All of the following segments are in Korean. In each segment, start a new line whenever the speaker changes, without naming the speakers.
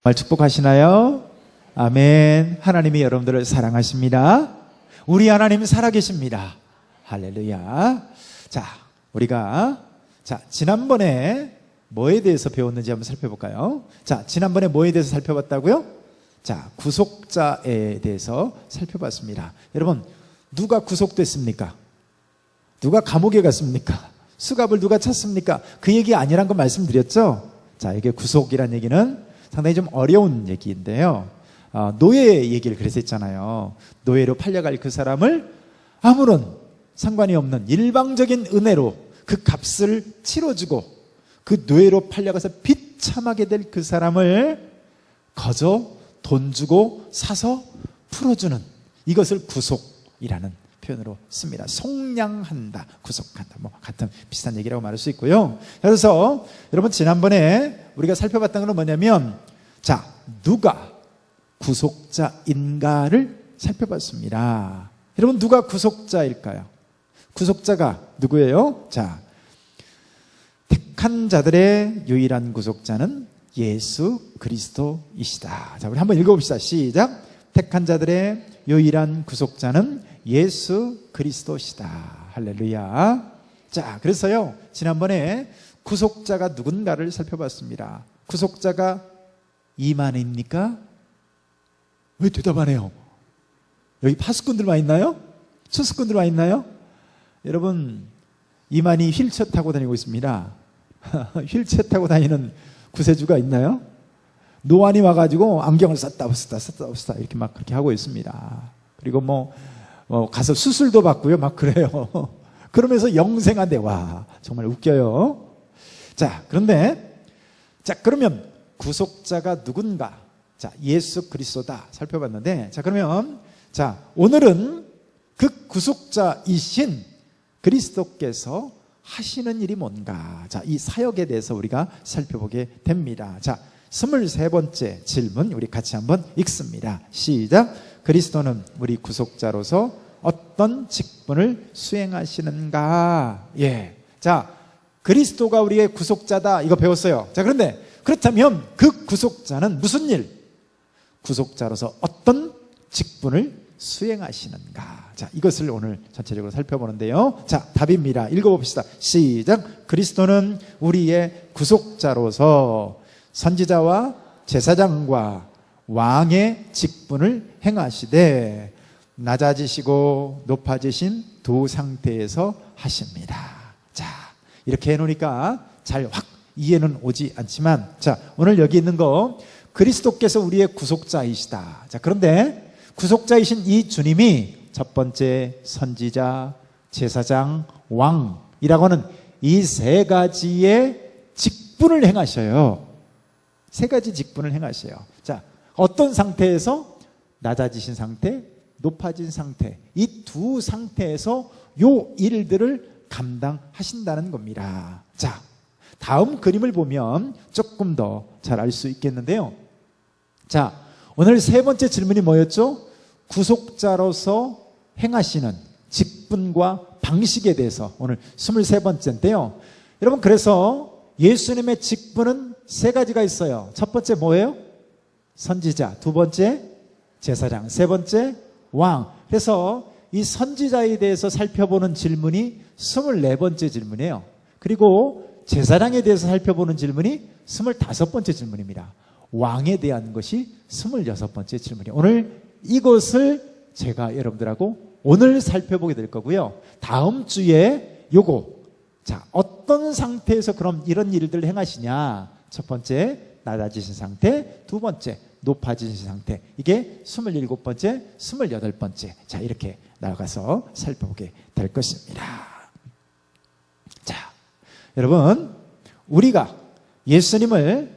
정말 축복하시나요? 아멘. 하나님이 여러분들을 사랑하십니다. 우리 하나님 살아계십니다. 할렐루야. 자, 우리가 지난번에 뭐에 대해서 배웠는지 한번 살펴볼까요? 자, 지난번에 뭐에 대해서 살펴봤다고요? 자, 구속자에 대해서 살펴봤습니다. 여러분, 누가 구속됐습니까? 누가 감옥에 갔습니까? 수갑을 누가 찼습니까? 그 얘기 아니란 거 말씀드렸죠? 자, 이게 구속이란 얘기는 상당히 좀 어려운 얘기인데요. 노예 얘기를 그래서 했잖아요. 노예로 팔려갈 그 사람을 아무런 상관이 없는 일방적인 은혜로 그 값을 치러주고 그 노예로 팔려가서 비참하게 될 그 사람을 거저 돈 주고 사서 풀어주는, 이것을 구속이라는 표현으로 씁니다. 속량한다, 구속한다, 뭐 같은 비슷한 얘기라고 말할 수 있고요. 그래서 여러분, 지난번에 우리가 살펴봤던 건 뭐냐면, 자, 누가 구속자인가를 살펴봤습니다. 여러분, 누가 구속자일까요? 구속자가 누구예요? 자, 택한 자들의 유일한 구속자는 예수 그리스도이시다. 자, 우리 한번 읽어봅시다. 시작. 택한 자들의 유일한 구속자는 예수 그리스도시다. 할렐루야. 자, 그래서요, 지난번에 구속자가 누군가를 살펴봤습니다. 구속자가 이만희입니까? 왜 대답 안 해요? 여기 파수꾼들 와 있나요? 추수꾼들 와 있나요? 여러분, 이만희 휠체어 타고 다니고 있습니다. 휠체어 타고 다니는 구세주가 있나요? 노안이 와가지고 안경을 썼다 이렇게 막 그렇게 하고 있습니다. 그리고 뭐 가서 수술도 받고요, 막 그래요. 그러면서 영생한데, 와, 정말 웃겨요. 자, 그런데, 자, 그러면 구속자가 누군가? 자, 예수 그리스도다 살펴봤는데, 자, 그러면, 자, 오늘은 그 구속자이신 그리스도께서 하시는 일이 뭔가? 자, 이 사역에 대해서 우리가 살펴보게 됩니다. 자, 23번째 질문 우리 같이 한번 읽습니다. 시작. 그리스도는 우리 구속자로서 어떤 직분을 수행하시는가? 예. 자, 그리스도가 우리의 구속자다, 이거 배웠어요. 자, 그런데 그렇다면 그 구속자는 무슨 일? 구속자로서 어떤 직분을 수행하시는가? 자, 이것을 오늘 전체적으로 살펴보는데요. 자, 답입니다. 읽어봅시다. 시작. 그리스도는 우리의 구속자로서 선지자와 제사장과 왕의 직분을 행하시되 낮아지시고 높아지신 두 상태에서 하십니다. 자, 이렇게 해놓으니까 잘 확 이해는 오지 않지만, 자, 오늘 여기 있는 거 그리스도께서 우리의 구속자이시다. 자, 그런데 구속자이신 이 주님이 첫 번째 선지자, 제사장, 왕이라고 하는 이 세 가지의 직분을 행하셔요. 세 가지 직분을 행하셔요. 자, 어떤 상태에서? 낮아지신 상태, 높아진 상태, 이 두 상태에서 요 일들을 감당하신다는 겁니다. 자, 다음 그림을 보면 조금 더 잘 알 수 있겠는데요. 자, 오늘 세 번째 질문이 뭐였죠? 구속자로서 행하시는 직분과 방식에 대해서 오늘 23번째인데요. 여러분, 그래서 예수님의 직분은 세 가지가 있어요. 첫 번째 뭐예요? 선지자. 두 번째 제사장. 세 번째 왕. 그래서 이 선지자에 대해서 살펴보는 질문이 24번째 질문이에요. 그리고 제사장에 대해서 살펴보는 질문이 25번째 질문입니다. 왕에 대한 것이 26번째 질문이에요. 오늘 이것을 제가 여러분들하고 오늘 살펴보게 될 거고요. 다음 주에 요거, 자, 어떤 상태에서 그럼 이런 일들을 행하시냐? 첫 번째, 낮아지신 상태. 두 번째, 높아지신 상태. 이게 27번째, 28번째. 자, 이렇게 나가서 살펴보게 될 것입니다. 자, 여러분, 우리가 예수님을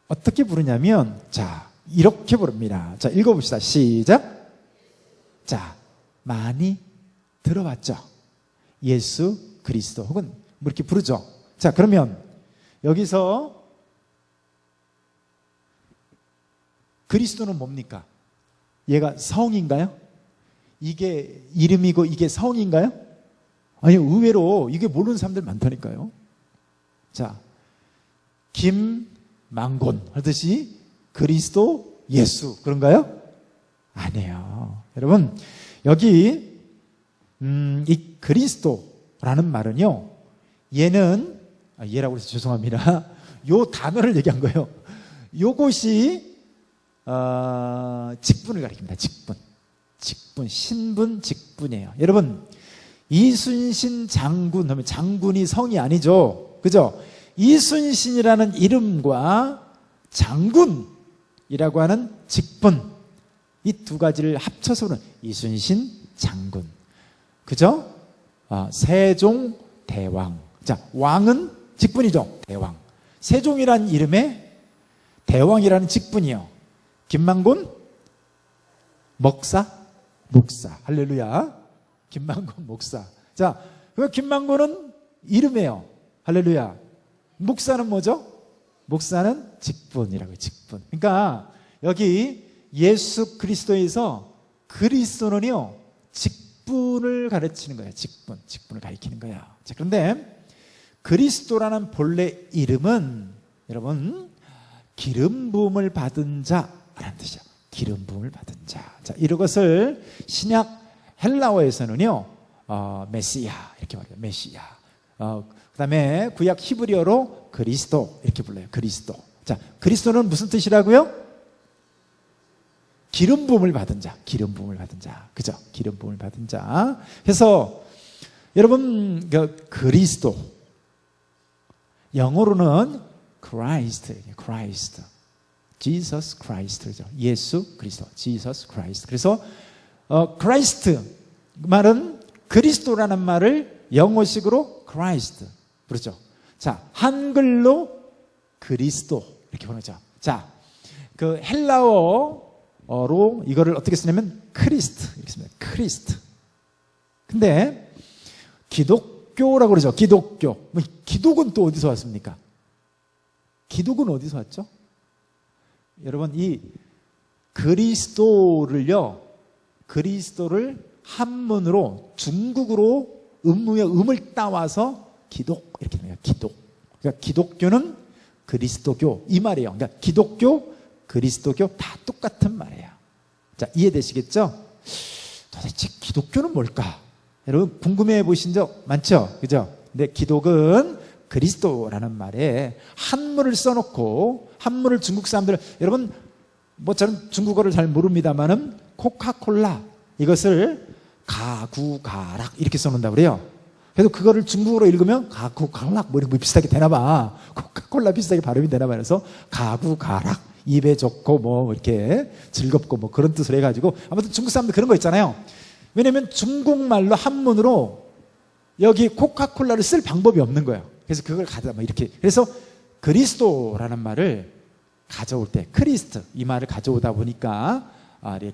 어떻게 부르냐면, 자, 이렇게 부릅니다. 자, 읽어봅시다. 시작. 자, 많이 들어봤죠? 예수 그리스도, 혹은 뭐 이렇게 부르죠. 자, 그러면 여기서 그리스도는 뭡니까? 얘가 성인가요? 이게 이름이고 이게 성인가요? 아니, 의외로 이게 모르는 사람들 많다니까요. 자, 김망곤 하듯이 그리스도 예수. 그런가요? 아니에요. 여러분, 여기 이 그리스도라는 말은요, 얘라고 해서 죄송합니다. 요 단어를 얘기한 거예요. 요것이 직분을 가리킵니다. 직분, 신분, 직분이에요. 여러분, 이순신 장군 하면 장군이 성이 아니죠. 그죠? 이순신이라는 이름과 장군이라고 하는 직분, 이 두 가지를 합쳐서는 이순신 장군. 그죠? 세종 대왕. 자, 왕은 직분이죠. 대왕. 세종이라는 이름에 대왕이라는 직분이요. 김만곤 목사. 할렐루야. 김만곤 목사. 자, 그 김만곤은 이름이에요. 할렐루야. 목사는 뭐죠? 목사는 직분이라고요. 직분. 그러니까 여기 예수 그리스도에서 그리스도는요, 직분을 가르치는 거예요. 직분을 가리키는 거예요. 자, 그런데 그리스도라는 본래 이름은 여러분, 기름 부음을 받은 자라는 뜻이죠. 기름 부음을 받은 자. 자, 이것을 신약 헬라어에서는요, 메시아 이렇게 말해요. 메시아. 그다음에 구약 히브리어로 그리스도 이렇게 불러요. 그리스도. 자, 그리스도는 무슨 뜻이라고요? 기름 부음을 받은 자. 기름 부음을 받은 자. 그죠? 기름 부음을 받은 자. 그래서 여러분, 그리스도 영어로는 Christ. Jesus Christ죠. 예수 그리스도. Jesus Christ. 그래서 Christ 말은 그리스도라는 말을 영어식으로 Christ 그렇죠. 자, 한글로 그리스도 이렇게 보내죠. 자, 그 헬라어로 이거를 어떻게 쓰냐면 크리스트 이렇게 씁니다. 크리스트. 근데 기독교라고 그러죠. 기독교. 기독은 또 어디서 왔습니까? 기독은 어디서 왔죠? 여러분, 이 그리스도를 한문으로 중국으로 음을 따와서 기독 이렇게 됩니다. 기독. 그러니까 기독교는 그리스도교 이 말이에요. 그러니까 기독교, 그리스도교 다 똑같은 말이에요. 자, 이해되시겠죠? 도대체 기독교는 뭘까? 여러분 궁금해 보신 적 많죠? 그죠? 근데 기독은 그리스도라는 말에 한문을 써놓고, 한문을 중국 사람들, 여러분 뭐 저는 중국어를 잘 모릅니다만은 코카콜라 이것을 가구가락 이렇게 써놓는다고 그래요. 그래서 그거를 중국어로 읽으면 가구가락 뭐 이런 거 비슷하게 되나봐. 코카콜라 비슷하게 발음이 되나봐. 그래서 가구가락, 입에 좋고 뭐 이렇게 즐겁고 뭐 그런 뜻을 해가지고, 아무튼 중국 사람들 그런 거 있잖아요. 왜냐면 중국말로 한문으로 여기 코카콜라를 쓸 방법이 없는 거예요. 그래서 그걸 가져다 뭐 이렇게, 그래서 그리스도라는 말을 가져올 때 크리스트 이 말을 가져오다 보니까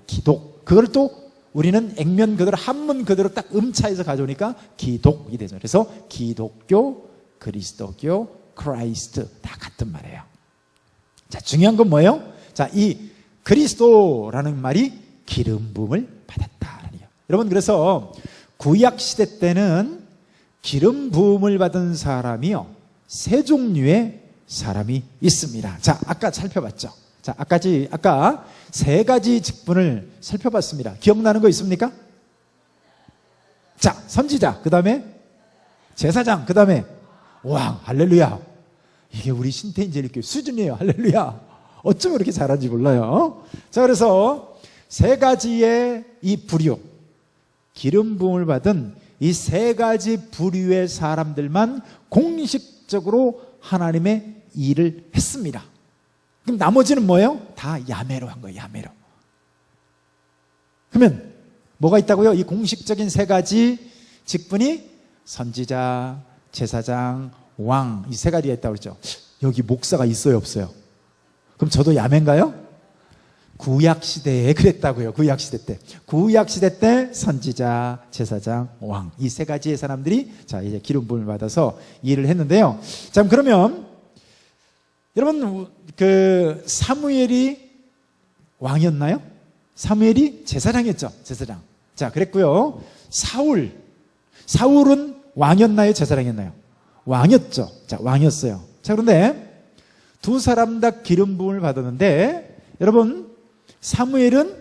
기독, 그걸 또 우리는 액면 그대로 한문 그대로 딱 음차해서 가져오니까 기독이 되죠. 그래서 기독교, 그리스도교, 크라이스트 다 같은 말이에요. 자, 중요한 건 뭐예요? 자, 이 그리스도라는 말이 기름 부음을 받았다라는 얘기예요. 여러분, 그래서 구약 시대 때는 기름 부음을 받은 사람이요, 세 종류의 사람이 있습니다. 자, 아까 살펴봤죠. 자, 아까 세 가지 직분을 살펴봤습니다. 기억나는 거 있습니까? 자, 선지자, 그 다음에 제사장, 그 다음에 왕. 할렐루야. 이게 우리 신태인제일교회 수준이에요. 할렐루야. 어쩜 이렇게 잘하는지 몰라요. 자, 그래서 세 가지의 이 부류, 기름 부음을 받은 이 세 가지 부류의 사람들만 공식적으로 하나님의 일을 했습니다. 그럼 나머지는 뭐예요? 다 야매로 한 거예요. 야매로. 그러면 뭐가 있다고요? 이 공식적인 세 가지 직분이 선지자, 제사장, 왕, 이 세 가지가 있다고 그랬죠. 여기 목사가 있어요, 없어요? 그럼 저도 야매인가요? 구약시대에 그랬다고요. 구약시대 때. 구약시대 때 선지자, 제사장, 왕, 이 세 가지의 사람들이 자, 이제 기름 부음을 받아서 일을 했는데요. 자, 그러면 여러분, 그 사무엘이 왕이었나요? 사무엘이 제사장이었죠. 제사장. 자, 그랬고요. 사울은 왕이었나요? 제사장이었나요? 왕이었죠. 자, 왕이었어요. 자, 그런데 두 사람 다 기름 부음을 받았는데 여러분, 사무엘은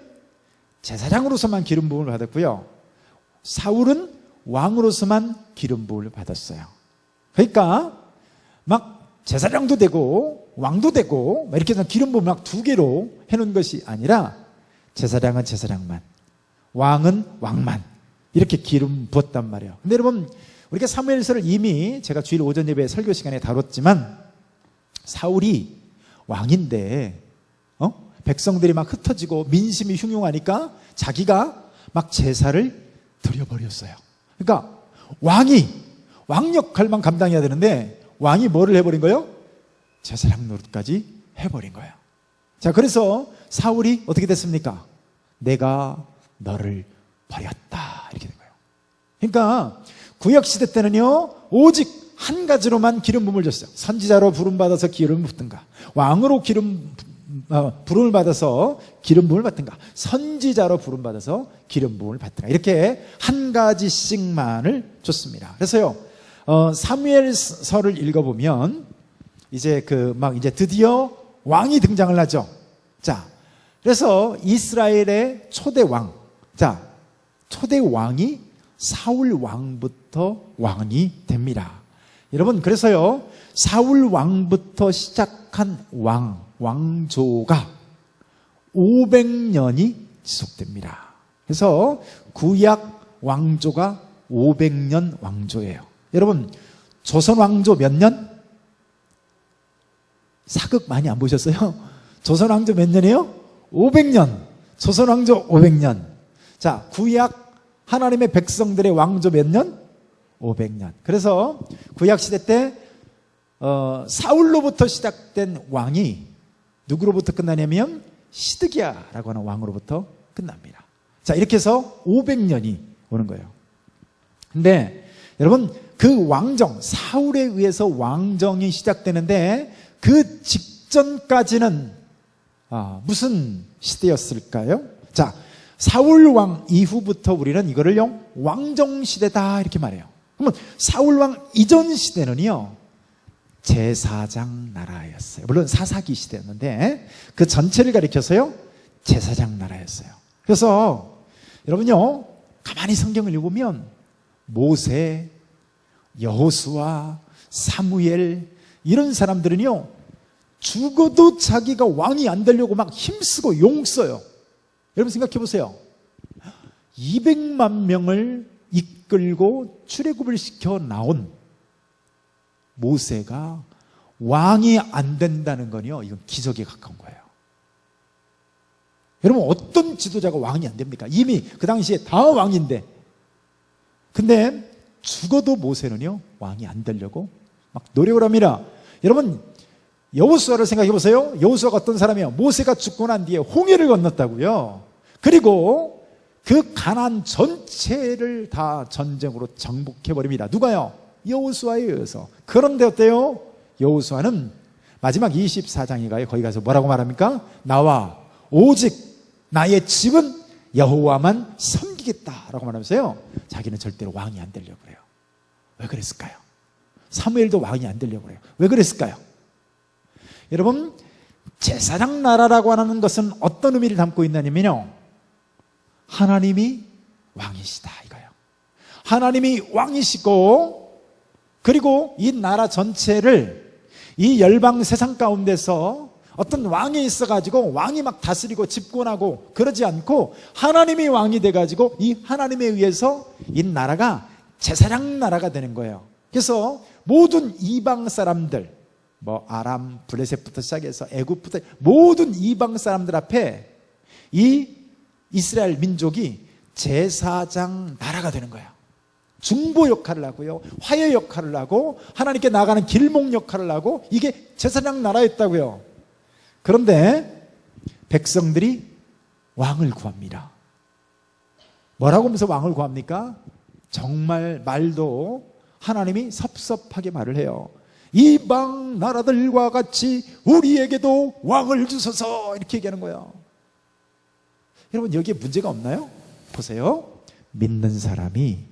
제사장으로서만 기름 부음을 받았고요, 사울은 왕으로서만 기름 부음을 받았어요. 그러니까 막 제사장도 되고 왕도 되고 이렇게 해서 기름 부음을 막 두 개로 해놓은 것이 아니라 제사장은 제사장만, 왕은 왕만 이렇게 기름 부었단 말이에요. 근데 여러분, 우리가 사무엘서를 이미 제가 주일 오전 예배 설교 시간에 다뤘지만, 사울이 왕인데 백성들이 막 흩어지고 민심이 흉흉하니까 자기가 막 제사를 드려버렸어요. 그러니까 왕 역할만 감당해야 되는데 왕이 뭐를 해버린 거예요? 제사장 노릇까지 해버린 거예요. 자, 그래서 사울이 어떻게 됐습니까? 내가 너를 버렸다 이렇게 된 거예요. 그러니까 구약시대 때는요, 오직 한 가지로만 기름 부음을 줬어요. 선지자로 부름받아서 기름을 붓든가, 왕으로 부름을 받아서 기름 부음을 받든가, 선지자로 부름받아서 기름 부음을 받든가, 이렇게 한 가지씩만을 줬습니다. 그래서요, 사무엘서를 읽어보면 이제 이제 드디어 왕이 등장을 하죠. 자, 그래서 이스라엘의 초대 왕, 자, 초대 왕이 사울 왕부터 왕이 됩니다. 여러분, 그래서요, 사울 왕부터 시작한 왕조가 500년이 지속됩니다. 그래서 구약 왕조가 500년 왕조예요. 여러분, 조선 왕조 몇 년? 사극 많이 안 보셨어요? 조선 왕조 몇 년이에요? 500년. 조선 왕조 500년. 자, 구약 하나님의 백성들의 왕조 몇 년? 500년. 그래서 구약시대 때 사울로부터 시작된 왕이 누구로부터 끝나냐면 시드기야라고 하는 왕으로부터 끝납니다. 자, 이렇게 해서 500년이 오는 거예요. 근데 여러분, 그 왕정, 사울에 의해서 왕정이 시작되는데 그 직전까지는 무슨 시대였을까요? 자, 사울 왕 이후부터 우리는 이거를요, 왕정 시대다 이렇게 말해요. 그러면 사울 왕 이전 시대는요, 제사장 나라였어요. 물론 사사기 시대였는데 그 전체를 가리켜서요, 제사장 나라였어요. 그래서 여러분요, 가만히 성경을 읽으면 모세, 여호수아, 사무엘 이런 사람들은요, 죽어도 자기가 왕이 안 되려고 막 힘쓰고 용 써요. 여러분 생각해 보세요. 200만 명을 이끌고 출애굽을 시켜 나온 모세가 왕이 안 된다는 건요, 이건 기적에 가까운 거예요. 여러분, 어떤 지도자가 왕이 안 됩니까? 이미 그 당시에 다 왕인데. 근데 죽어도 모세는요, 왕이 안 되려고 막 노력을 합니다. 여러분, 여호수아를 생각해 보세요. 여호수아가 어떤 사람이에요? 모세가 죽고 난 뒤에 홍해를 건넜다고요. 그리고 그 가나안 전체를 다 전쟁으로 정복해 버립니다. 누가요? 여호수아에 의해서. 그런데 어때요? 여호수아는 마지막 24장에 가요. 거기 가서 뭐라고 말합니까? 나와 오직 나의 집은 여호와만 섬기겠다라고 말하면서요, 자기는 절대로 왕이 안 되려고 그래요. 왜 그랬을까요? 사무엘도 왕이 안 되려고 그래요. 왜 그랬을까요? 여러분, 제사장 나라라고 하는 것은 어떤 의미를 담고 있냐면요, 하나님이 왕이시다 이거예요. 하나님이 왕이시고, 그리고 이 나라 전체를 이 열방 세상 가운데서 어떤 왕이 있어가지고 왕이 막 다스리고 집권하고 그러지 않고 하나님이 왕이 돼가지고 이 하나님에 의해서 이 나라가 제사장 나라가 되는 거예요. 그래서 모든 이방 사람들, 뭐 아람, 블레셋부터 시작해서 애굽부터 모든 이방 사람들 앞에 이 이스라엘 민족이 제사장 나라가 되는 거예요. 중보 역할을 하고요, 화해 역할을 하고, 하나님께 나가는 길목 역할을 하고, 이게 제사장 나라였다고요. 그런데 백성들이 왕을 구합니다. 뭐라고 하면서 왕을 구합니까? 정말 말도 하나님이 섭섭하게 말을 해요. 이방 나라들과 같이 우리에게도 왕을 주소서, 이렇게 얘기하는 거예요. 여러분, 여기에 문제가 없나요? 보세요. 믿는 사람이,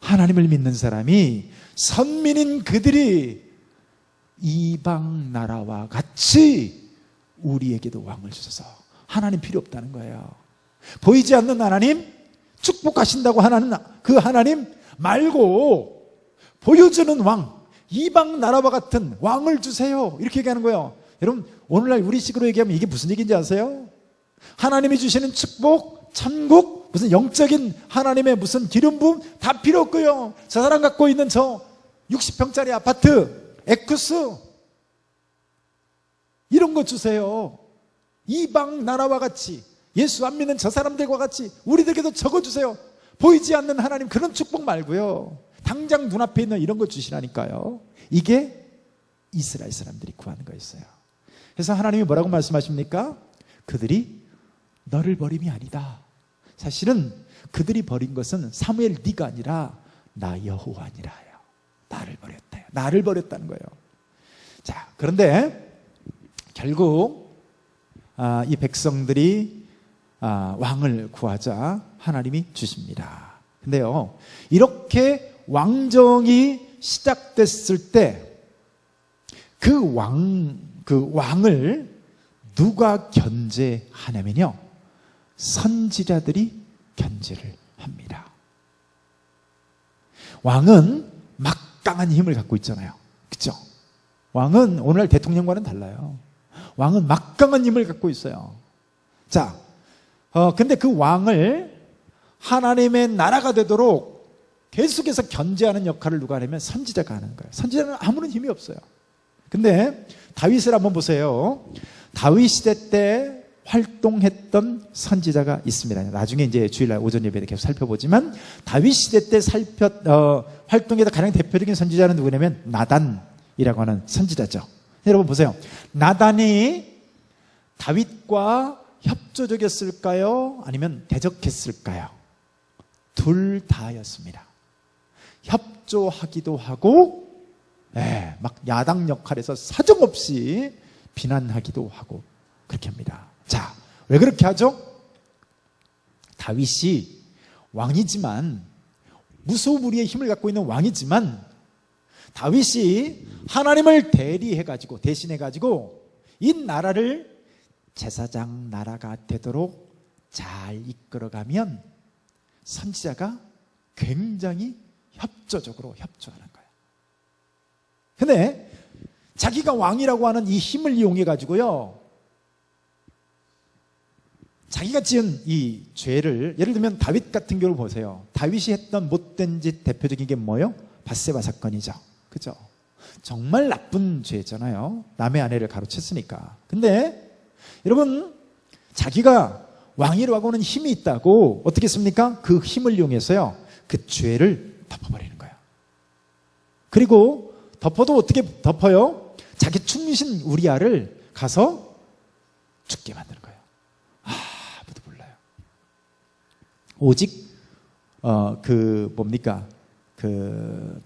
하나님을 믿는 사람이, 선민인 그들이 이방 나라와 같이 우리에게도 왕을 주소서. 하나님 필요 없다는 거예요. 보이지 않는 하나님, 축복하신다고 하나는 그 하나님 말고 보여주는 왕, 이방 나라와 같은 왕을 주세요. 이렇게 얘기하는 거예요. 여러분, 오늘날 우리식으로 얘기하면 이게 무슨 얘기인지 아세요? 하나님이 주시는 축복, 천국, 무슨 영적인 하나님의 무슨 기름 부음 다 필요 없고요. 저 사람 갖고 있는 저 60평짜리 아파트, 에쿠스 이런 거 주세요. 이방 나라와 같이, 예수 안 믿는 저 사람들과 같이 우리들에게도 적어주세요. 보이지 않는 하나님 그런 축복 말고요. 당장 눈앞에 있는 이런 거 주시라니까요. 이게 이스라엘 사람들이 구하는 거였어요. 그래서 하나님이 뭐라고 말씀하십니까? 그들이 너를 버림이 아니다. 사실은 그들이 버린 것은 사무엘 네가 아니라 나 여호와니라요. 나를 버렸다. 나를 버렸다는 거예요. 자, 그런데 결국 이 백성들이 왕을 구하자 하나님이 주십니다. 근데요, 이렇게 왕정이 시작됐을 때 그 왕을 누가 견제하냐면요, 선지자들이 견제를 합니다. 왕은 막강한 힘을 갖고 있잖아요. 그렇죠? 왕은 오늘날 대통령과는 달라요. 왕은 막강한 힘을 갖고 있어요. 자, 근데 그 왕을 하나님의 나라가 되도록 계속해서 견제하는 역할을 누가 하냐면 선지자가 하는 거예요. 선지자는 아무런 힘이 없어요. 근데 다윗을 한번 보세요. 다윗 시대 때 활동했던 선지자가 있습니다. 나중에 이제 주일날 오전 예배 때 계속 살펴보지만 다윗 시대 때 활동해서 가장 대표적인 선지자는 누구냐면 나단이라고 하는 선지자죠. 여러분 보세요. 나단이 다윗과 협조적이었을까요? 아니면 대적했을까요? 둘 다였습니다. 협조하기도 하고, 막 야당 역할에서 사정없이 비난하기도 하고 그렇게 합니다. 자, 왜 그렇게 하죠? 다윗이 왕이지만, 무소불위의 힘을 갖고 있는 왕이지만, 다윗이 하나님을 대신해가지고 이 나라를 제사장 나라가 되도록 잘 이끌어가면 선지자가 굉장히 협조적으로 협조하는 거예요. 근데 자기가 왕이라고 하는 이 힘을 이용해 가지고요, 자기가 지은 이 죄를, 예를 들면 다윗 같은 경우를 보세요. 다윗이 했던 못된 짓 대표적인 게 뭐예요? 밧세바 사건이죠. 그죠? 정말 나쁜 죄잖아요. 남의 아내를 가로챘으니까. 근데 여러분, 자기가 왕이라고 하는 힘이 있다고 어떻게 했습니까? 그 힘을 이용해서요, 그 죄를 덮어버리는 거예요. 그리고 덮어도 어떻게 덮어요? 자기 충신 우리아를 가서 죽게 만드는 거예요. 아무도 몰라요. 오직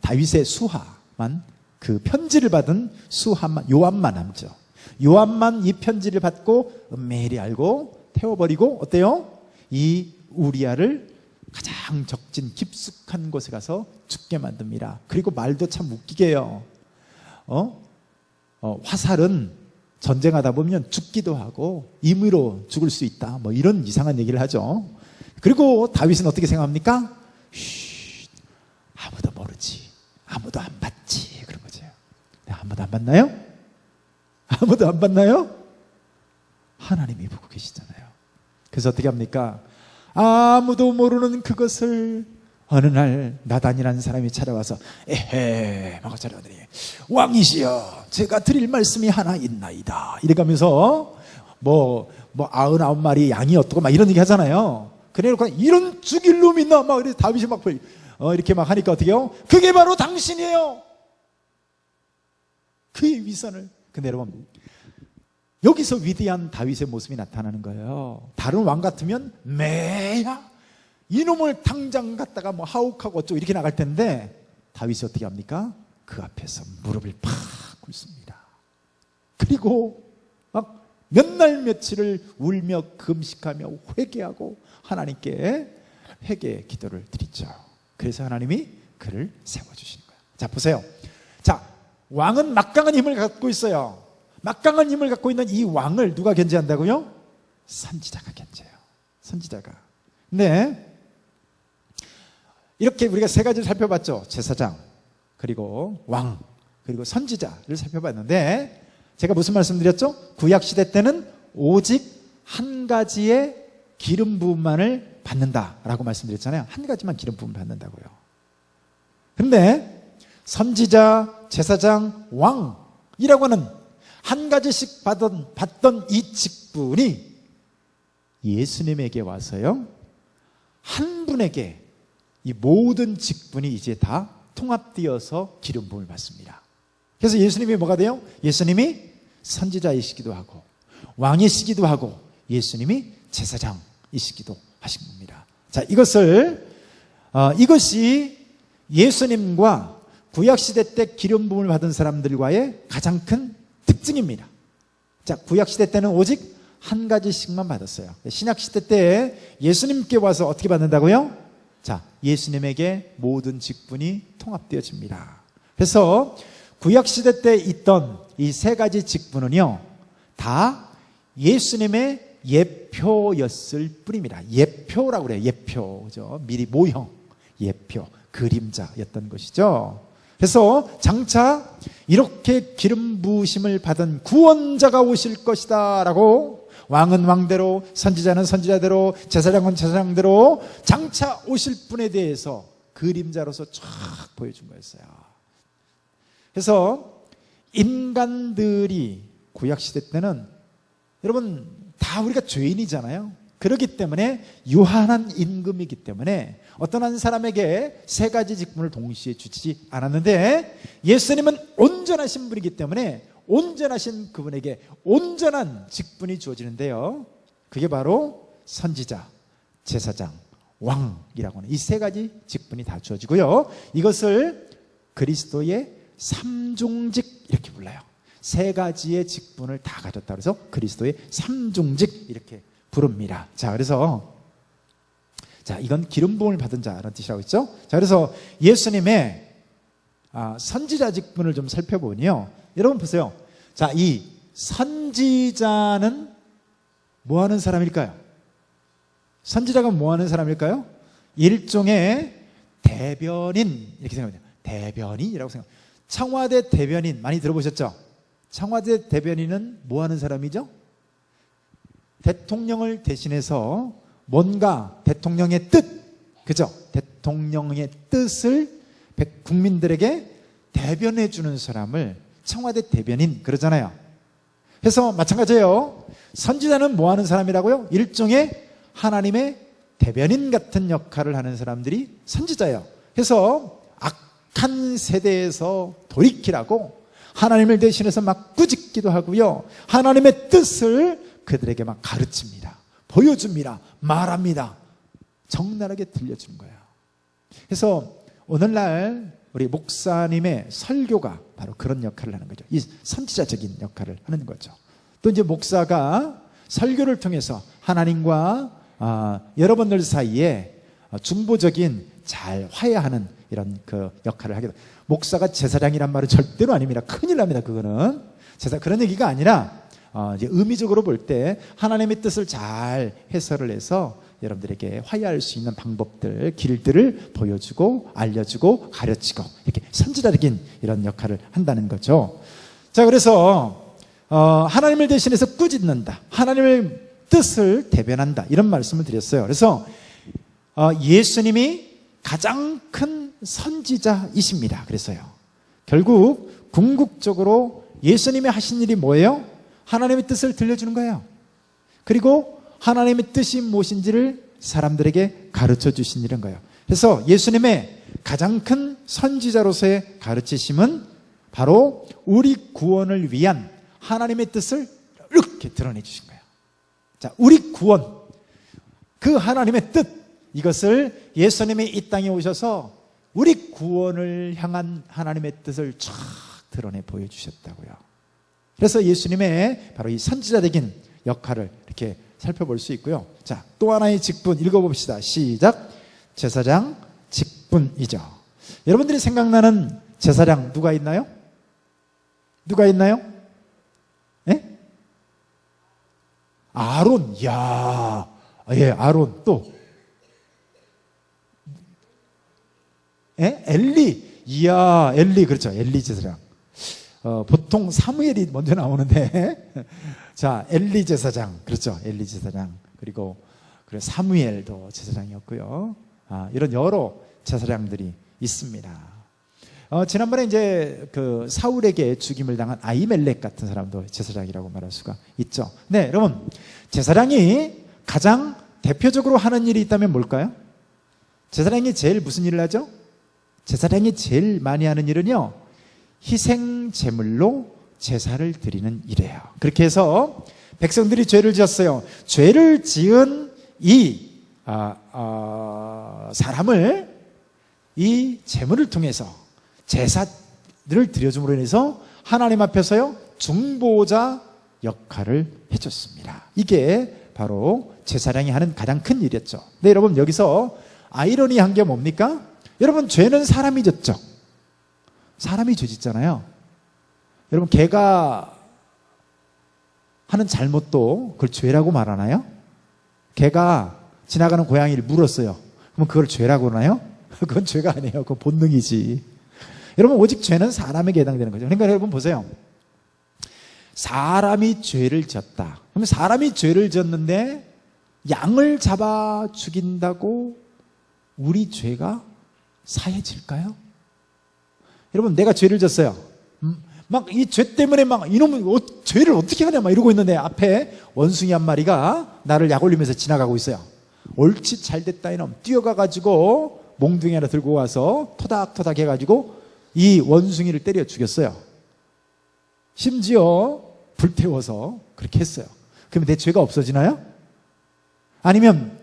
다윗의 수하만, 그 편지를 받은 수하만, 요압만 남죠. 요압만 이 편지를 받고 은밀히 알고 태워버리고 어때요? 이 우리아를 가장 적진 깊숙한 곳에 가서 죽게 만듭니다. 그리고 말도 참 웃기게 해요. 화살은 전쟁하다 보면 죽기도 하고 임의로 죽을 수 있다, 뭐 이런 이상한 얘기를 하죠. 그리고 다윗은 어떻게 생각합니까? 아무도 모르지, 아무도 안 봤지, 그런 거죠. 아무도 안 봤나요? 아무도 안 봤나요? 하나님이 보고 계시잖아요. 그래서 어떻게 합니까? 아무도 모르는 그것을 어느 날 나단이라는 사람이 찾아와서 에헤 하고 찾아오더니, 왕이시여, 제가 드릴 말씀이 하나 있나이다, 이래가면서 뭐 99마리 양이 어떻고 막 이런 얘기 하잖아요. 그래놓고 이런 죽일 놈이 있나 막 이렇게 다윗이 막 이렇게 막 하니까 어떻게 해요? 그게 바로 당신이에요, 그의 위선을. 근데 여러분, 여기서 위대한 다윗의 모습이 나타나는 거예요. 다른 왕 같으면 매야 이놈을 당장 갖다가 뭐 하옥하고 어쩌고 이렇게 나갈 텐데, 다윗이 어떻게 합니까? 그 앞에서 무릎을 팍 꿇습니다. 그리고 막 몇 날 며칠을 울며 금식하며 회개하고 하나님께 회개 기도를 드리죠. 그래서 하나님이 그를 세워주시는 거예요. 자, 보세요. 자, 왕은 막강한 힘을 갖고 있어요. 막강한 힘을 갖고 있는 이 왕을 누가 견제한다고요? 선지자가 견제해요. 선지자가. 근데 이렇게 우리가 세 가지를 살펴봤죠. 제사장, 그리고 왕, 그리고 선지자를 살펴봤는데 제가 무슨 말씀드렸죠? 구약시대 때는 오직 한 가지의 기름 부음만을 받는다라고 말씀드렸잖아요. 한 가지만 기름 부음을 받는다고요. 그런데 선지자, 제사장, 왕이라고 하는 한 가지씩 받던 이 직분이 예수님에게 와서요, 한 분에게 이 모든 직분이 이제 다 통합되어서 기름 부음을 받습니다. 그래서 예수님이 뭐가 돼요? 예수님이 선지자이시기도 하고 왕이시기도 하고 예수님이 제사장이시기도 하신 겁니다. 자, 이것이 예수님과 구약시대 때 기름 부음을 받은 사람들과의 가장 큰 특징입니다. 자, 구약시대 때는 오직 한 가지씩만 받았어요. 신약시대 때 예수님께 와서 어떻게 받는다고요? 자, 예수님에게 모든 직분이 통합되어집니다. 그래서 구약시대 때 있던 이 세 가지 직분은요, 다 예수님의 예표였을 뿐입니다. 예표라고 그래요. 예표. 그죠? 미리 모형, 예표, 그림자였던 것이죠. 그래서 장차 이렇게 기름 부으심을 받은 구원자가 오실 것이다 라고 왕은 왕대로, 선지자는 선지자대로, 제사장은 제사장대로 장차 오실 분에 대해서 그림자로서 쫙 보여준 거였어요. 그래서 인간들이 구약시대 때는 여러분 다 우리가 죄인이잖아요. 그렇기 때문에 유한한 임금이기 때문에 어떤 한 사람에게 세 가지 직분을 동시에 주지 않았는데 예수님은 온전하신 분이기 때문에 온전하신 그분에게 온전한 직분이 주어지는데요, 그게 바로 선지자, 제사장, 왕이라고 하는 이 세 가지 직분이 다 주어지고요, 이것을 그리스도의 삼종직 이렇게 불러요. 세 가지의 직분을 다 가졌다 그래서 그리스도의 삼종직 이렇게 부릅니다. 자, 그래서 이건 기름 부음을 받은 자라는 뜻이라고 했죠. 자, 그래서 예수님의 선지자 직분을 좀 살펴보면요, 여러분 보세요. 자, 이 선지자는 뭐 하는 사람일까요? 선지자가 뭐 하는 사람일까요? 일종의 대변인 이렇게 생각해요. 대변인이라고 생각해요. 청와대 대변인 많이 들어보셨죠? 청와대 대변인은 뭐 하는 사람이죠? 대통령을 대신해서 뭔가 대통령의 뜻, 그죠? 대통령의 뜻을 국민들에게 대변해 주는 사람을 청와대 대변인 그러잖아요. 그래서 마찬가지예요. 선지자는 뭐 하는 사람이라고요? 일종의 하나님의 대변인 같은 역할을 하는 사람들이 선지자예요. 그래서 악한 세대에서 돌이키라고 하나님을 대신해서 막 꾸짖기도 하고요, 하나님의 뜻을 그들에게 막 가르칩니다. 보여줍니다. 말합니다. 적나라하게 들려주는 거예요. 그래서 오늘날 우리 목사님의 설교가 바로 그런 역할을 하는 거죠. 이 선지자적인 역할을 하는 거죠. 또 이제 목사가 설교를 통해서 하나님과 여러분들 사이에 중보적인 잘 화해하는 이런 그 역할을 하게 됩니다. 목사가 제사장이란 말은 절대로 아닙니다. 큰일 납니다. 그거는 그런 얘기가 아니라 이제 의미적으로 볼 때 하나님의 뜻을 잘 해설을 해서 여러분들에게 화해할 수 있는 방법들, 길들을 보여주고 알려주고 가르치고 이렇게 선지자적인 이런 역할을 한다는 거죠. 자, 그래서 하나님을 대신해서 꾸짖는다, 하나님의 뜻을 대변한다, 이런 말씀을 드렸어요. 그래서 예수님이 가장 큰 선지자이십니다. 그래서요, 결국 궁극적으로 예수님이 하신 일이 뭐예요? 하나님의 뜻을 들려주는 거예요. 그리고 하나님의 뜻이 무엇인지를 사람들에게 가르쳐 주신 일인 거예요. 그래서 예수님의 가장 큰 선지자로서의 가르치심은 바로 우리 구원을 위한 하나님의 뜻을 이렇게 드러내 주신 거예요. 자, 우리 구원, 그 하나님의 뜻, 이것을 예수님이 이 땅에 오셔서 우리 구원을 향한 하나님의 뜻을 쫙 드러내 보여주셨다고요. 그래서 예수님의 바로 이 선지자적인 역할을 이렇게 살펴볼 수 있고요. 자, 또 하나의 직분 읽어봅시다. 시작. 제사장 직분이죠. 여러분들이 생각나는 제사장 누가 있나요? 누가 있나요? 아론, 야, 예, 아론 또, 엘리, 이야, 엘리, 그렇죠, 엘리 제사장. 보통 사무엘이 먼저 나오는데, 자, 엘리 제사장, 그렇죠, 엘리 제사장. 그리고 사무엘도 제사장이었고요. 이런 여러 제사장들이 있습니다. 지난번에 이제 그 사울에게 죽임을 당한 아히멜렉 같은 사람도 제사장이라고 말할 수가 있죠. 네, 여러분, 제사장이 가장 대표적으로 하는 일이 있다면 뭘까요? 제사장이 제일 무슨 일을 하죠? 제사장이 제일 많이 하는 일은요, 희생 제물로 제사를 드리는 일이에요. 그렇게 해서 백성들이 죄를 지었어요. 죄를 지은 이 사람을 이 제물을 통해서 제사를 드려줌으로 인해서 하나님 앞에서요, 중보자 역할을 해줬습니다. 이게 바로 제사장이 하는 가장 큰 일이었죠. 네, 여러분, 여기서 아이러니한 게 뭡니까? 여러분, 죄는 사람이 졌죠. 사람이 죄 짓잖아요. 여러분, 개가 하는 잘못도 그걸 죄라고 말하나요? 개가 지나가는 고양이를 물었어요. 그러면 그걸 죄라고 하나요? 그건 죄가 아니에요. 그건 본능이지. 여러분, 오직 죄는 사람에게 해당되는 거죠. 그러니까 여러분 보세요. 사람이 죄를 졌다. 그러면 사람이 죄를 졌는데 양을 잡아 죽인다고 우리 죄가 사해질까요? 여러분, 내가 죄를 졌어요. 막 이 죄 때문에 막 이놈은 죄를 어떻게 하냐 막 이러고 있는데 앞에 원숭이 한 마리가 나를 약 올리면서 지나가고 있어요. 옳지, 잘 됐다 이놈. 뛰어가가지고 몽둥이 하나 들고 와서 토닥토닥 해가지고 이 원숭이를 때려 죽였어요. 심지어 불태워서 그렇게 했어요. 그러면 내 죄가 없어지나요? 아니면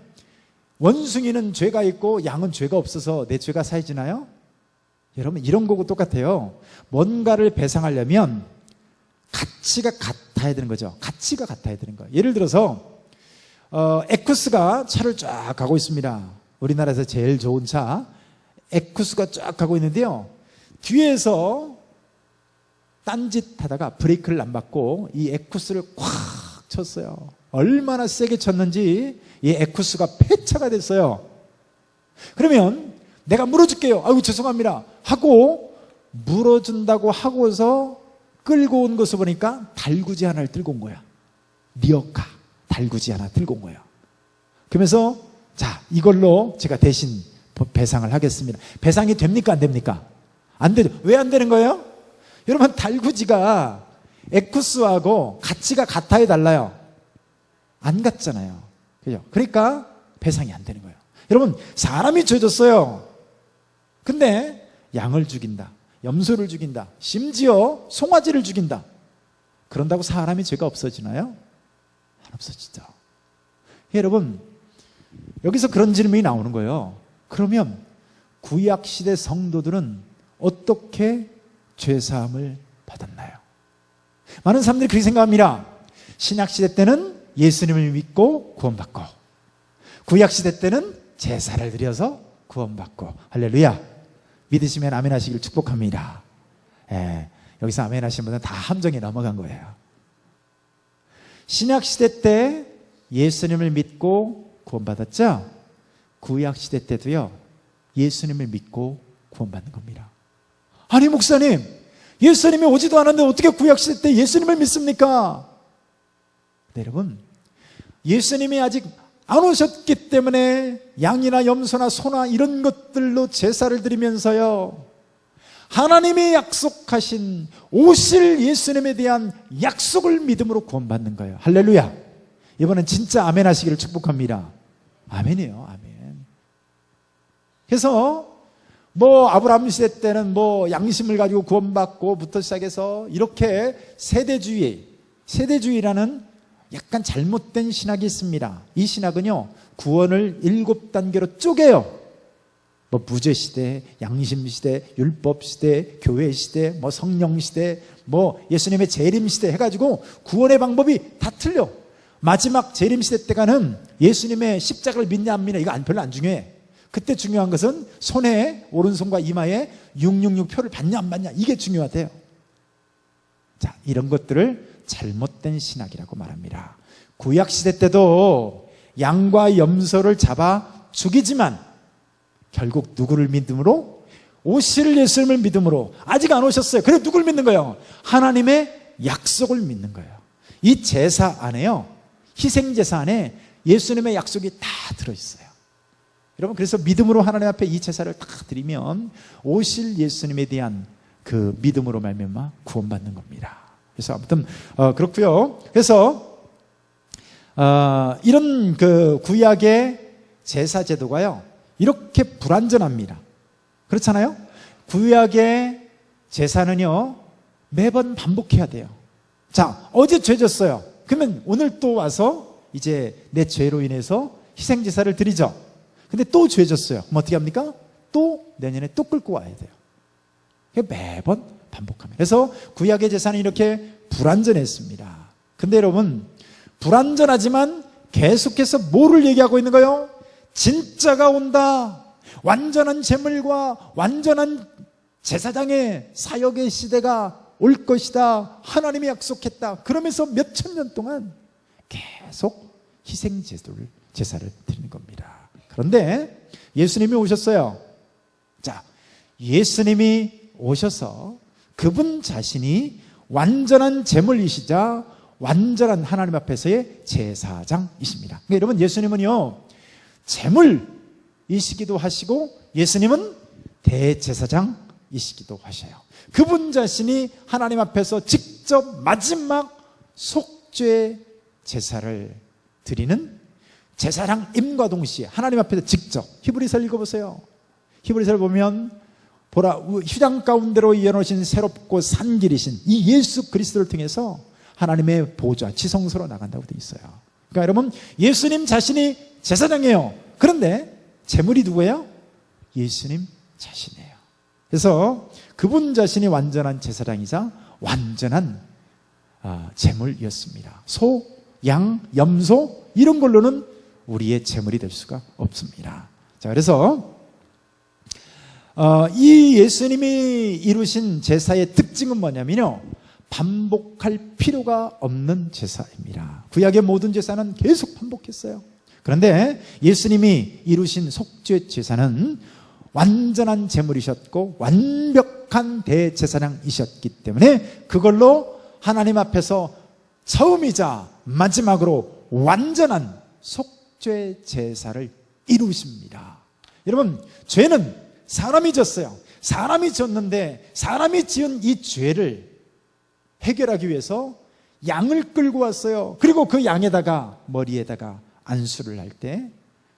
원숭이는 죄가 있고 양은 죄가 없어서 내 죄가 사해지나요? 여러분, 이런 거고 똑같아요. 뭔가를 배상하려면 가치가 같아야 되는 거죠. 가치가 같아야 되는 거예요. 예를 들어서 에쿠스가 차를 쫙 가고 있습니다. 우리나라에서 제일 좋은 차 에쿠스가 쫙 가고 있는데요, 뒤에서 딴짓 하다가 브레이크를 안 밟고 이 에쿠스를 콱 쳤어요. 얼마나 세게 쳤는지 이 에쿠스가 폐차가 됐어요. 그러면 내가 물어줄게요. 아이고 죄송합니다 하고 물어준다고 하고서 끌고 온 것을 보니까 달구지 하나를 들고 온 거야. 리어카 달구지 하나 들고 온 거예요. 그러면서 자, 이걸로 제가 대신 배상을 하겠습니다. 배상이 됩니까? 안 됩니까? 안 되죠. 왜 안 되는 거예요? 여러분, 달구지가 에쿠스하고 가치가 같아요, 달라요? 안 같잖아요. 그죠? 그러니까 배상이 안 되는 거예요. 여러분, 사람이 죄 졌어요. 근데 양을 죽인다, 염소를 죽인다, 심지어 송아지를 죽인다. 그런다고 사람이 죄가 없어지나요? 안 없어지죠. 여러분, 여기서 그런 질문이 나오는 거예요. 그러면 구약시대 성도들은 어떻게 죄사함을 받았나요? 많은 사람들이 그렇게 생각합니다. 신약시대 때는 예수님을 믿고 구원받고, 구약시대 때는 제사를 드려서 구원받고. 할렐루야. 믿으시면 아멘 하시길 축복합니다. 여기서 아멘 하신 분은 다 함정에 넘어간 거예요. 신약시대 때 예수님을 믿고 구원받았죠? 구약시대 때도요, 예수님을 믿고 구원받는 겁니다. 아니 목사님, 예수님이 오지도 않았는데 어떻게 구약시대 때 예수님을 믿습니까? 네, 여러분, 예수님이 아직 안 오셨기 때문에 양이나 염소나 소나 이런 것들로 제사를 드리면서요, 하나님이 약속하신 오실 예수님에 대한 약속을 믿음으로 구원받는 거예요. 할렐루야. 이번엔 진짜 아멘 하시기를 축복합니다. 아멘이에요. 아멘. 그래서 아브라함 시대 때는 양심을 가지고 구원받고부터 시작해서 이렇게 세대주의라는 약간 잘못된 신학이 있습니다. 이 신학은요, 구원을 7단계로 쪼개요. 무죄시대, 양심시대, 율법시대, 교회시대, 성령시대, 예수님의 재림시대 해가지고 구원의 방법이 다 틀려. 마지막 재림시대 때 가는 예수님의 십자가를 믿냐 안 믿냐 이거 별로 안 중요해. 그때 중요한 것은 손에, 오른손과 이마에 666 표를 받냐 안 받냐, 이게 중요하대요. 자, 이런 것들을 잘못된 신학이라고 말합니다. 구약시대 때도 양과 염소를 잡아 죽이지만 결국 누구를 믿음으로? 오실 예수님을 믿음으로. 아직 안 오셨어요. 그래 누굴 믿는 거예요? 하나님의 약속을 믿는 거예요. 이 제사 안에요, 희생제사 안에 예수님의 약속이 다 들어있어요. 여러분, 그래서 믿음으로 하나님 앞에 이 제사를 다 드리면 오실 예수님에 대한 그 믿음으로 말미암아 구원받는 겁니다. 그래서 아무튼 그렇고요. 그래서 이런 그 구약의 제사 제도가요, 이렇게 불완전합니다. 그렇잖아요? 구약의 제사는요, 매번 반복해야 돼요. 자, 어제 죄 졌어요. 그러면 오늘 또 와서 이제 내 죄로 인해서 희생제사를 드리죠. 근데 또 죄 졌어요. 그럼 어떻게 합니까? 또 내년에 또 끌고 와야 돼요. 매번 반복합니다. 그래서 구약의 제사는 이렇게 불완전했습니다. 근데 여러분, 불완전하지만 계속해서 뭐를 얘기하고 있는 거예요? 진짜가 온다. 완전한 제물과 완전한 제사장의 사역의 시대가 올 것이다. 하나님이 약속했다. 그러면서 몇천 년 동안 계속 제사를 드리는 겁니다. 그런데 예수님이 오셨어요. 자, 예수님이 오셔서 그분 자신이 완전한 제물이시자 완전한 하나님 앞에서의 제사장이십니다. 그러니까 여러분, 예수님은요, 제물이시기도 하시고 예수님은 대제사장이시기도 하셔요. 그분 자신이 하나님 앞에서 직접 마지막 속죄 제사를 드리는 제사장임과 동시에 하나님 앞에서 직접, 히브리서를 읽어보세요. 히브리서를 보면 보라, 휴장 가운데로 이어놓으신 새롭고 산 길이신 이 예수 그리스도를 통해서 하나님의 보좌 지성소로 나간다고 되어 있어요. 그러니까 여러분, 예수님 자신이 제사장이에요. 그런데 제물이 누구예요? 예수님 자신이에요. 그래서 그분 자신이 완전한 제사장이자 완전한 제물이었습니다. 소, 양, 염소 이런 걸로는 우리의 제물이 될 수가 없습니다. 자, 그래서 이 예수님이 이루신 제사의 특징은 뭐냐면요, 반복할 필요가 없는 제사입니다. 구약의 모든 제사는 계속 반복했어요. 그런데 예수님이 이루신 속죄 제사는 완전한 제물이셨고 완벽한 대제사장이셨기 때문에 그걸로 하나님 앞에서 처음이자 마지막으로 완전한 속죄 제사를 이루십니다. 여러분, 죄는 사람이 졌어요. 사람이 졌는데 사람이 지은 이 죄를 해결하기 위해서 양을 끌고 왔어요. 그리고 그 양에다가 머리에다가 안수를 할 때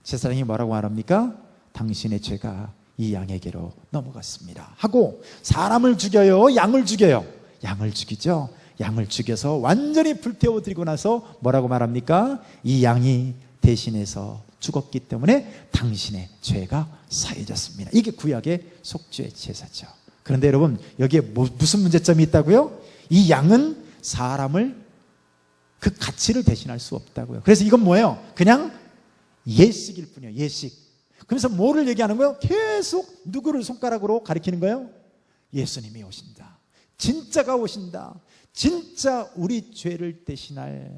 제사장이 뭐라고 말합니까? 당신의 죄가 이 양에게로 넘어갔습니다 하고 사람을 죽여요? 양을 죽여요? 양을 죽이죠. 양을 죽여서 완전히 불태워드리고 나서 뭐라고 말합니까? 이 양이 대신해서 죽었기 때문에 당신의 죄가 사해졌습니다. 이게 구약의 속죄 제사죠. 그런데 여러분, 여기에 무슨 문제점이 있다고요? 이 양은 사람을 그 가치를 대신할 수 없다고요. 그래서 이건 뭐예요? 그냥 예식일 뿐이에요. 예식. 그래서 뭐를 얘기하는 거예요? 계속 누구를 손가락으로 가리키는 거예요? 예수님이 오신다. 진짜가 오신다. 진짜 우리 죄를 대신할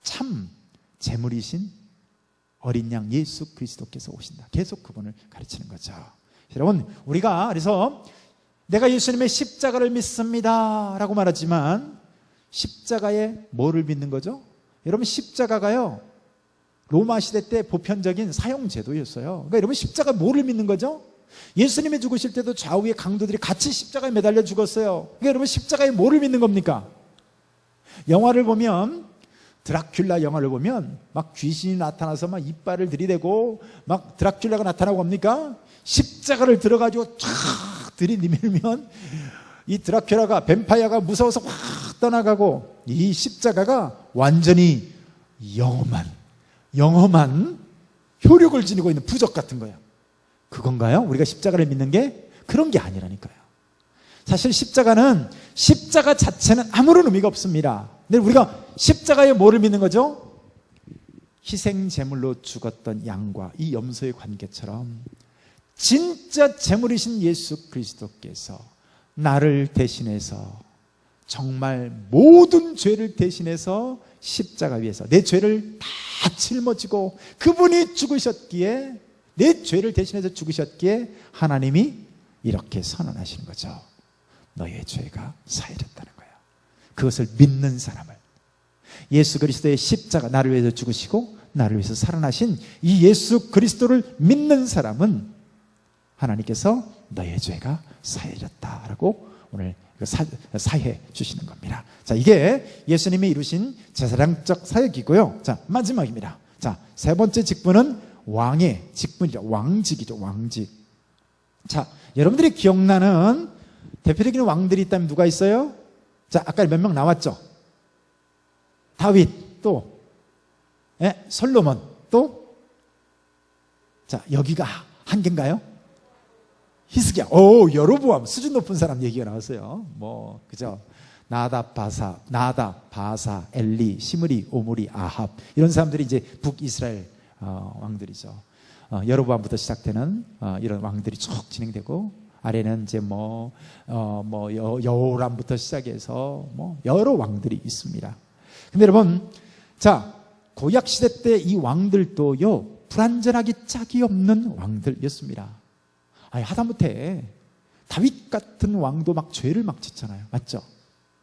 참 제물이신 어린 양 예수 그리스도께서 오신다. 계속 그분을 가르치는 거죠. 여러분, 우리가 그래서 내가 예수님의 십자가를 믿습니다 라고 말하지만 십자가에 뭐를 믿는 거죠? 여러분, 십자가가요, 로마 시대 때 보편적인 사형 제도였어요. 그러니까 여러분, 십자가 뭐를 믿는 거죠? 예수님이 죽으실 때도 좌우의 강도들이 같이 십자가에 매달려 죽었어요. 그러니까 여러분, 십자가에 뭐를 믿는 겁니까? 영화를 보면, 드라큘라 영화를 보면 막 귀신이 나타나서 막 이빨을 들이대고 막 드라큘라가 나타나고 뭡니까? 십자가를 들어가지고 쫙 들이밀면 이 드라큘라가, 뱀파이어가 무서워서 확 떠나가고, 이 십자가가 완전히 영험한 효력을 지니고 있는 부적 같은 거예요. 그건가요? 우리가 십자가를 믿는 게 그런 게 아니라니까요. 사실 십자가 자체는 아무런 의미가 없습니다. 근데 우리가 십자가에 뭐를 믿는 거죠? 희생 제물로 죽었던 양과 이 염소의 관계처럼 진짜 제물이신 예수 그리스도께서 나를 대신해서 정말 모든 죄를 대신해서 십자가 위에서 내 죄를 다 짊어지고 그분이 죽으셨기에, 내 죄를 대신해서 죽으셨기에 하나님이 이렇게 선언하시는 거죠. 너의 죄가 사해졌다는 거예요. 그것을 믿는 사람을, 예수 그리스도의 십자가, 나를 위해서 죽으시고 나를 위해서 살아나신 이 예수 그리스도를 믿는 사람은 하나님께서 너의 죄가 사해졌다라고 오늘 사해 주시는 겁니다. 자, 이게 예수님이 이루신 제사장적 사역이고요. 자, 마지막입니다. 자, 세 번째 직분은 왕의 직분이죠. 왕직이죠. 왕직. 자, 여러분들이 기억나는 대표적인 왕들이 있다면 누가 있어요? 자, 아까 몇 명 나왔죠? 다윗, 또 솔로몬, 또 자, 여기가 한 개인가요? 히스기야. 오, 여로보암. 수준 높은 사람 얘기가 나왔어요. 뭐, 그죠? 나답, 바사, 엘리, 시므리, 오므리, 아합. 이런 사람들이 이제 북이스라엘 왕들이죠. 여로보암부터 시작되는 이런 왕들이 쭉 진행되고, 아래는 이제 여호람부터 시작해서 여러 왕들이 있습니다. 근데 여러분, 자, 구약 시대 때 이 왕들도요, 불완전하기 짝이 없는 왕들이었습니다. 아니, 하다못해 다윗 같은 왕도 막 죄를 막 짓잖아요. 맞죠?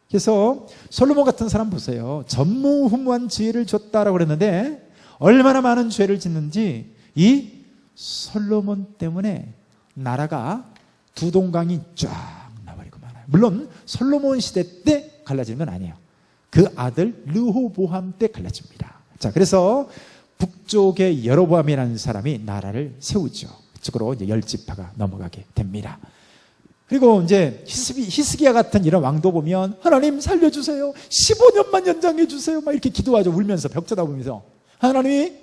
그래서 솔로몬 같은 사람 보세요. 전무후무한 지혜를 줬다라고 그랬는데 얼마나 많은 죄를 짓는지, 이 솔로몬 때문에 나라가 두 동강이 쫙 나버리고 말아요. 물론 솔로몬 시대 때 갈라지는 건 아니에요. 그 아들 르호보암 때 갈라집니다. 자, 그래서 북쪽의 여로보암이라는 사람이 나라를 세우죠. 그쪽으로 이제 10지파가 넘어가게 됩니다. 그리고 이제 히스기야 같은 이런 왕도 보면 하나님 살려주세요, 15년만 연장해 주세요, 막 이렇게 기도하죠. 울면서, 벽 쳐다보면서. 하나님이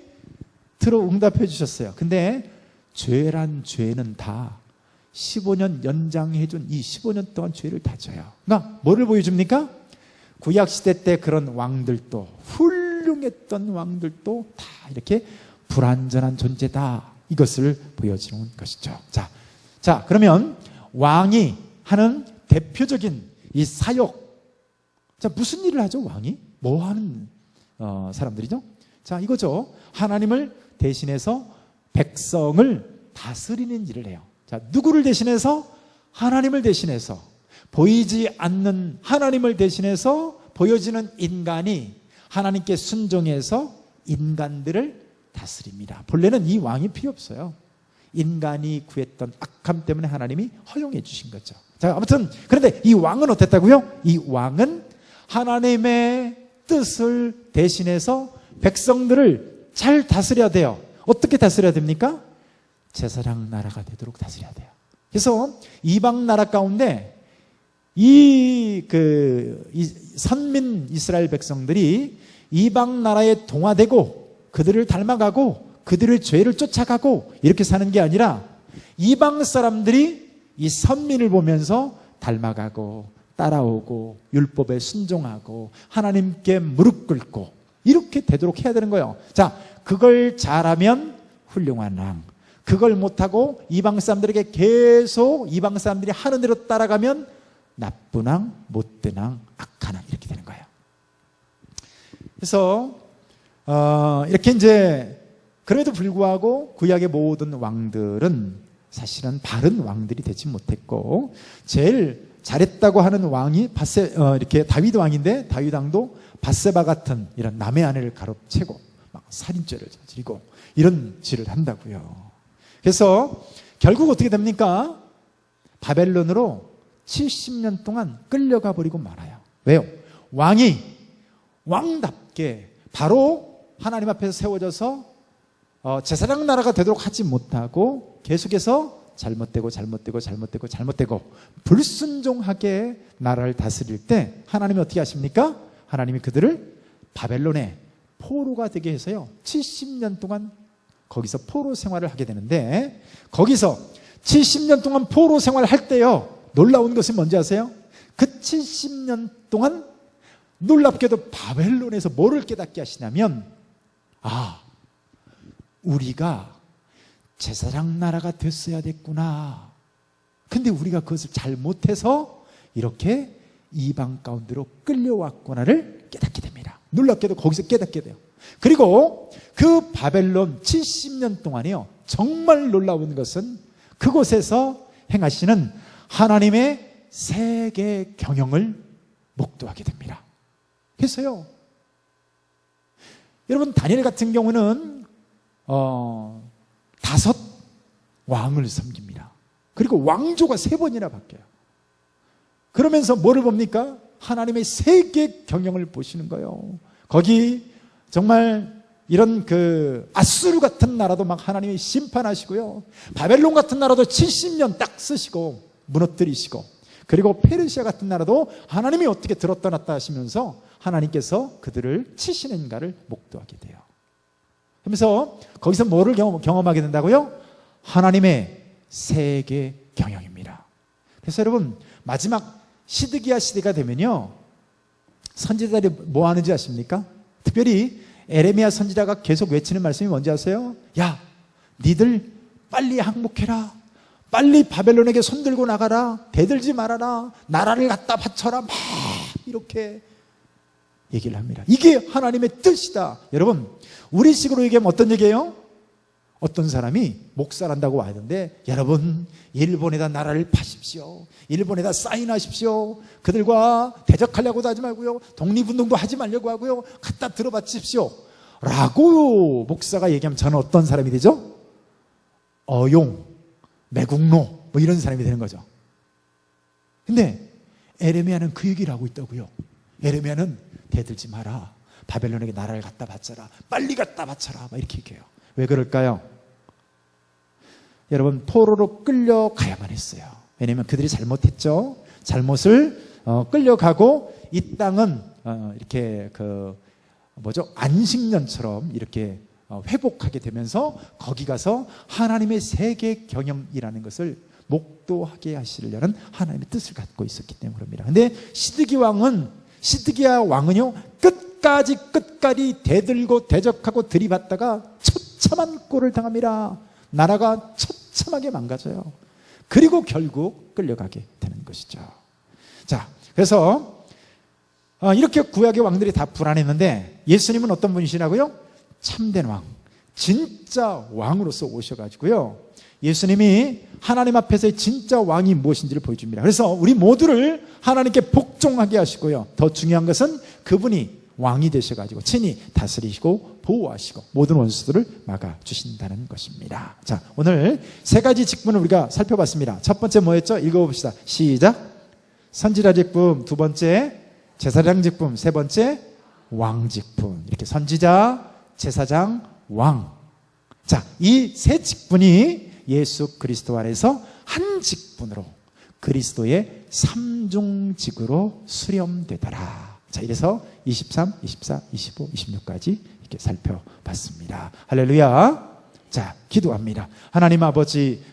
응답해 주셨어요. 근데 죄란 죄는 다 15년 연장해 준 이 15년 동안 죄를 다 져요. 그러니까 뭐를 보여줍니까? 구약시대 때 그런 왕들도, 훌륭했던 왕들도 다 이렇게 불완전한 존재다, 이것을 보여주는 것이죠. 자, 그러면 왕이 하는 대표적인 이 사역. 자, 무슨 일을 하죠, 왕이? 뭐 하는 사람들이죠? 자, 이거죠. 하나님을 대신해서 백성을 다스리는 일을 해요. 자, 누구를 대신해서? 하나님을 대신해서. 보이지 않는 하나님을 대신해서 보여지는 인간이 하나님께 순종해서 인간들을 다스립니다. 본래는 이 왕이 필요 없어요. 인간이 구했던 악함 때문에 하나님이 허용해 주신 거죠. 자, 아무튼 그런데 이 왕은 어땠다고요? 이 왕은 하나님의 뜻을 대신해서 백성들을 잘 다스려야 돼요. 어떻게 다스려야 됩니까? 제사장 나라가 되도록 다스려야 돼요. 그래서 이방 나라 가운데 이 선민 이스라엘 백성들이 이방 나라에 동화되고 그들을 닮아가고 그들의 죄를 쫓아가고 이렇게 사는 게 아니라, 이방 사람들이 이 선민을 보면서 닮아가고 따라오고 율법에 순종하고 하나님께 무릎 꿇고 이렇게 되도록 해야 되는 거예요. 자, 그걸 잘하면 훌륭한 왕, 그걸 못하고 이방 사람들에게 계속 이방 사람들이 하는 대로 따라가면 나쁜 왕, 못된 왕, 악한 왕, 이렇게 되는 거예요. 그래서 이렇게 이제, 그럼에도 불구하고 구약의 모든 왕들은 사실은 바른 왕들이 되지 못했고, 제일 잘했다고 하는 왕이 이렇게 다윗 왕인데, 다윗 왕도 밧세바 같은 이런 남의 아내를 가로채고 막 살인죄를 저지르고 이런 죄를 한다고요. 그래서 결국 어떻게 됩니까? 바벨론으로 70년 동안 끌려가 버리고 말아요. 왜요? 왕이 왕답게 바로 하나님 앞에서 세워져서 제사장 나라가 되도록 하지 못하고 계속해서 잘못되고 불순종하게 나라를 다스릴 때 하나님이 어떻게 하십니까? 하나님이 그들을 바벨론의 포로가 되게 해서요, 70년 동안 거기서 포로 생활을 하게 되는데, 거기서 70년 동안 포로 생활을 할 때요, 놀라운 것이 뭔지 아세요? 그 70년 동안 놀랍게도 바벨론에서 뭐를 깨닫게 하시냐면, 우리가 제사장 나라가 됐어야 됐구나. 근데 우리가 그것을 잘못해서 이렇게 이방 가운데로 끌려왔구나를 깨닫게 됩니다. 놀랍게도 거기서 깨닫게 돼요. 그리고 그 바벨론 70년 동안이요, 정말 놀라운 것은 그곳에서 행하시는 하나님의 세계 경영을 목도하게 됩니다. 그래서요, 여러분, 다니엘 같은 경우는 5 왕을 섬깁니다. 그리고 왕조가 3번이나 바뀌어요. 그러면서 뭐를 봅니까? 하나님의 세계 경영을 보시는 거예요. 거기 정말 이런 아수르 같은 나라도 막 하나님이 심판하시고요, 바벨론 같은 나라도 70년 딱 쓰시고 무너뜨리시고, 그리고 페르시아 같은 나라도 하나님이 어떻게 들었다 놨다 하시면서 하나님께서 그들을 치시는가를 목도하게 돼요. 그러면서 거기서 뭐를 경험하게 된다고요? 하나님의 세계 경영입니다. 그래서 여러분, 마지막 시드기야 시대가 되면요, 선지자들이 뭐 하는지 아십니까? 특별히 에레미야 선지자가 계속 외치는 말씀이 뭔지 아세요? 야, 니들 빨리 항복해라, 빨리 바벨론에게 손들고 나가라, 대들지 말아라, 나라를 갖다 바쳐라, 막 이렇게 얘기를 합니다. 이게 하나님의 뜻이다. 여러분, 우리식으로 얘기하면 어떤 얘기예요? 어떤 사람이 목사란다고 와는데, 여러분, 일본에다 나라를 파십시오, 일본에다 사인하십시오, 그들과 대적하려고도 하지 말고요, 독립운동도 하지 말려고 하고요, 갖다 들어바칩시오 라고 목사가 얘기하면 저는 어떤 사람이 되죠? 어용, 매국노, 뭐 이런 사람이 되는 거죠. 근데 에레미야는 그 얘기를 하고 있다고요. 에레미야는 대들지 마라, 바벨론에게 나라를 갖다 바쳐라, 빨리 갖다 바쳐라, 막 이렇게 얘기해요. 왜 그럴까요? 여러분, 포로로 끌려가야만 했어요. 왜냐하면 그들이 잘못했죠. 잘못을 끌려가고, 이 땅은 이렇게 안식년처럼 이렇게 회복하게 되면서 거기 가서 하나님의 세계 경영이라는 것을 목도하게 하시려는 하나님의 뜻을 갖고 있었기 때문에 그럽니다. 근데 시드기야 왕은요, 끝까지 대들고 대적하고 들이받다가 처참한 꼴을 당합니다. 나라가 처참하게 망가져요. 그리고 결국 끌려가게 되는 것이죠. 자, 그래서 이렇게 구약의 왕들이 다 불안했는데, 예수님은 어떤 분이시라고요? 참된 왕, 진짜 왕으로서 오셔가지고요, 예수님이 하나님 앞에서의 진짜 왕이 무엇인지를 보여줍니다. 그래서 우리 모두를 하나님께 복종하게 하시고요, 더 중요한 것은 그분이 왕이 되셔가지고 친히 다스리시고 보호하시고 모든 원수들을 막아주신다는 것입니다. 자, 오늘 3가지 직분을 우리가 살펴봤습니다. 첫 번째 뭐였죠? 읽어봅시다. 시작. 선지자 직분, 2번째 제사장 직분, 3번째 왕 직분. 이렇게 선지자, 제사장, 왕. 자, 이 3 직분이 예수 그리스도 안에서 한 직분으로 그리스도의 3중직으로 수렴되더라. 자, 이래서 23, 24, 25, 26까지 이렇게 살펴봤습니다. 할렐루야. 자, 기도합니다. 하나님 아버지,